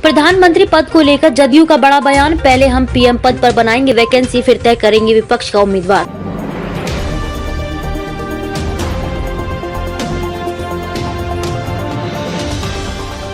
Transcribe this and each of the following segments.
प्रधानमंत्री पद को लेकर जदयू का बड़ा बयान। पहले हम पीएम पद पर बनाएंगे वैकेंसी, फिर तय करेंगे विपक्ष का उम्मीदवार।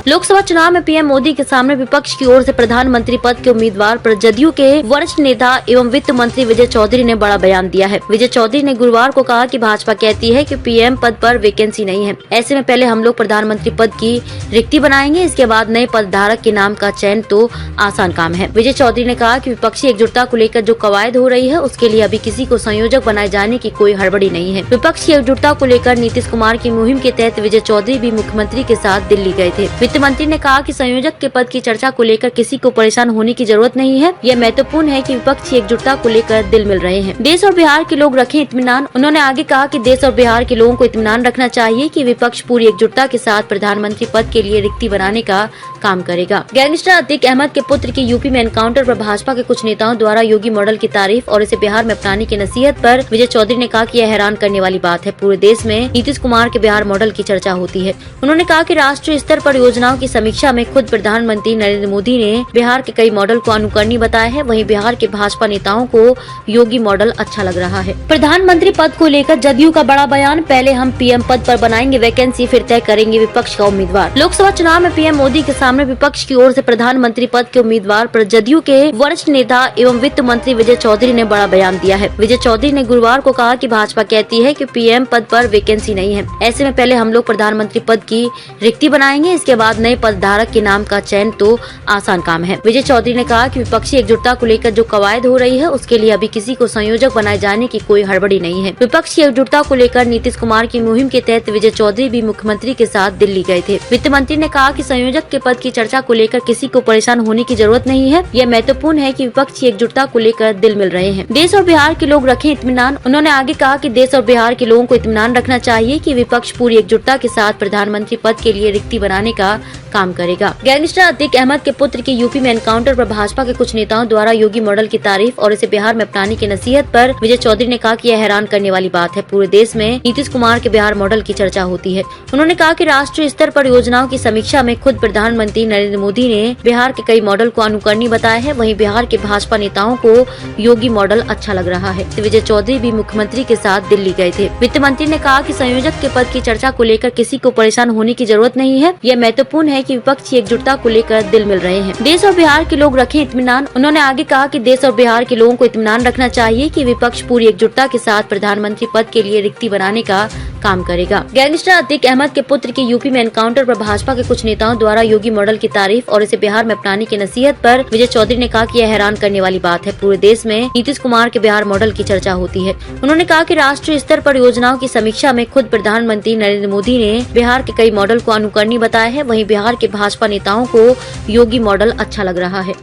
लोकसभा चुनाव में पीएम मोदी के सामने विपक्ष की ओर से प्रधानमंत्री पद के उम्मीदवार पर जदयू के वरिष्ठ नेता एवं वित्त मंत्री विजय चौधरी ने बड़ा बयान दिया है। विजय चौधरी ने गुरुवार को कहा कि भाजपा कहती है कि पीएम पद पर वैकेंसी नहीं है, ऐसे में पहले हम लोग प्रधानमंत्री पद की रिक्ति बनाएंगे, इसके बाद नए पद धारक के नाम का चयन तो आसान काम है। विजय चौधरी ने कहा कि विपक्षी एकजुटता को लेकर जो कवायद हो रही है उसके लिए अभी किसी को संयोजक बनाए जाने की कोई हड़बड़ी नहीं है। विपक्ष की एकजुटता को लेकर नीतीश कुमार की मुहिम के तहत विजय चौधरी भी मुख्यमंत्री के साथ दिल्ली गए थे। वित्त मंत्री ने कहा कि संयोजक के पद की चर्चा को लेकर किसी को परेशान होने की जरूरत नहीं है। यह महत्वपूर्ण है कि विपक्षी एकजुटता को लेकर दिल मिल रहे हैं। देश और बिहार के लोग रखें इत्मीनान। उन्होंने आगे कहा कि देश और बिहार के लोगों को इत्मीनान रखना चाहिए कि विपक्ष पूरी एकजुटता के साथ प्रधानमंत्री पद के लिए रिक्ति बनाने का काम करेगा। गैंगस्टर अतीक अहमद के पुत्र के यूपी में एनकाउंटर पर भाजपा के कुछ नेताओं द्वारा योगी मॉडल की तारीफ और इसे बिहार में अपनाने की नसीहत पर विजय चौधरी ने कहा कि यह हैरान करने वाली बात है। पूरे देश में नीतीश कुमार के बिहार मॉडल की चर्चा होती है। उन्होंने कहा कि राष्ट्रीय स्तर पर योजनाओं की समीक्षा में खुद प्रधानमंत्री नरेंद्र मोदी ने बिहार के कई मॉडल को अनुकरणीय बताया है। वहीं बिहार के भाजपा नेताओं को योगी मॉडल अच्छा लग रहा है। प्रधानमंत्री पद को लेकर जदयू का बड़ा बयान। पहले हम पीएम पद पर बनाएंगे वैकेंसी, फिर तय करेंगे विपक्ष का उम्मीदवार। लोकसभा चुनाव में पीएम मोदी के सामने विपक्ष की ओर से प्रधानमंत्री पद के उम्मीदवार पर जदयू के वरिष्ठ नेता एवं वित्त मंत्री विजय चौधरी ने बड़ा बयान दिया है। विजय चौधरी ने गुरुवार को कहा कि भाजपा कहती है कि पीएम पद पर वैकेंसी नहीं है, ऐसे में पहले हम लोग प्रधानमंत्री पद की रिक्ति बनाएंगे, इसके बाद नए पद धारक के नाम का चयन तो आसान काम है। विजय चौधरी ने कहा कि विपक्षी एकजुटता को लेकर जो कवायद हो रही है उसके लिए अभी किसी को संयोजक बनाए जाने की कोई हड़बड़ी नहीं है। विपक्ष की एकजुटता को लेकर नीतीश कुमार की मुहिम के तहत विजय चौधरी भी मुख्यमंत्री के साथ दिल्ली गए थे। वित्त मंत्री ने कहा कि संयोजक के पद की चर्चा को लेकर किसी को परेशान होने की जरूरत नहीं है। यह महत्वपूर्ण है कि विपक्षी एकजुटता को लेकर दिल मिल रहे हैं। देश और बिहार के लोग रखें इत्मीनान। उन्होंने आगे कहा कि देश और बिहार के लोगों को इत्मीनान रखना चाहिए कि विपक्ष पूरी एकजुटता के साथ प्रधानमंत्री पद के लिए रिक्ति बनाने का काम करेगा। गैंगस्टर अतीक अहमद के पुत्र के यूपी में एनकाउंटर पर भाजपा के कुछ नेताओं द्वारा योगी मॉडल की तारीफ और इसे बिहार में अपनाने की नसीहत पर विजय चौधरी ने कहा कि यह हैरान करने वाली बात है। पूरे देश में नीतीश कुमार के बिहार मॉडल की चर्चा होती है। उन्होंने कहा कि राष्ट्रीय स्तर पर योजनाओं की समीक्षा में खुद प्रधानमंत्री नरेंद्र मोदी ने बिहार के कई मॉडल को अनुकरणीय बताया है। वहीं बिहार के भाजपा नेताओं को योगी मॉडल अच्छा लग रहा है। विजय चौधरी भी मुख्यमंत्री के साथ दिल्ली गए थे। वित्त मंत्री ने कहा कि संयोजक के पद की चर्चा को लेकर किसी को परेशान होने की जरूरत नहीं है। यह महत्वपूर्ण है कि विपक्षी एकजुटता को लेकर दिल मिल रहे हैं। देश और बिहार के लोग रखें इत्मीनान। उन्होंने आगे कहा कि देश और बिहार के लोगों को इत्मीनान रखना चाहिए कि विपक्ष पूरी एकजुटता के साथ प्रधानमंत्री पद के लिए रिक्ति बनाने का काम करेगा। गैंगस्टर अतीक अहमद के पुत्र के यूपी में एनकाउंटर पर भाजपा के कुछ नेताओं द्वारा योगी मॉडल की तारीफ और इसे बिहार में अपनाने की नसीहत पर विजय चौधरी ने कहा कि यह हैरान करने वाली बात है। पूरे देश में नीतीश कुमार के बिहार मॉडल की चर्चा होती है। उन्होंने कहा कि राष्ट्रीय स्तर पर योजनाओं की समीक्षा में खुद प्रधानमंत्री नरेंद्र मोदी ने बिहार के कई मॉडल को अनुकरणीय बताया है। वहीं बिहार के भाजपा नेताओं को योगी मॉडल अच्छा लग रहा है।